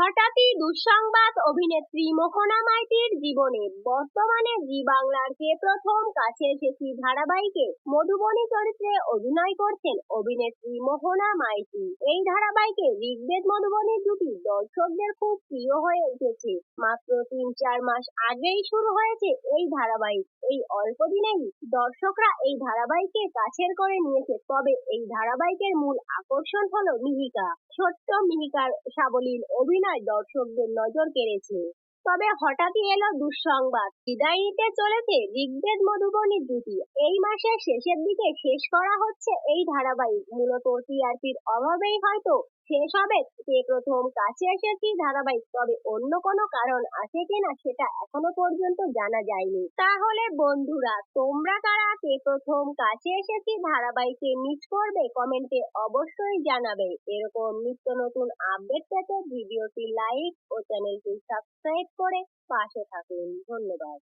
হঠাৎই দুঃসংবাদ অভিনেত্রী মোহনা মাইতির জীবনে। বর্তমানে জি বাংলার কে প্রথম কাছের শেষি ধারাবাহিকে মধুবনী চরিত্রে অভিনয় করছেন অভিনেত্রী মোহনা মাইতি। এই ধারাবাহিকে ঋগ্বেদ মধুবনী জুটি দর্শকদের খুব প্রিয় হয়ে উঠেছে। মাত্র ৩-৪ মাস আগেই শুরু হয়েছে এই ধারাবাহিক। এই অল্প দিনেই দর্শকরা এই ধারাবাহিককে কাছের করে নিয়েছে। তবে এই ধারাবাহিকের মূল আকর্ষণ হলো মিহিকা। ছোট্ট মিহিকার সাবলীল অভিনয় দর্শকদের নজর কেড়েছে। তবে হঠাৎই এলো দুঃসংবাদ, বিদায় নিতে চলেছে ঋগ্বেদ মধুবনী জুটি। এই মাসের শেষের দিকে শেষ করা হচ্ছে এই ধারাবাহিক। মূলত টিআরপির অভাবেই হয়তো শেষ হবে কে প্রথম কাছে এসেছি ধারাবাহিক। তবে অন্য কোনো কারণ আছে কিনা সেটা এখনো পর্যন্ত জানা যায়নি। তাহলে বন্ধুরা, তোমরা কারা কে প্রথম কাছে এসেছি ধারাবাহিকে মিস করবে কমেন্টে অবশ্যই জানাবে। এরকম নিত্য নতুন আপডেট পেতে ভিডিওটি লাইক ও চ্যানেলটি সাবস্ক্রাইব করে পাশে থাকুন। ধন্যবাদ।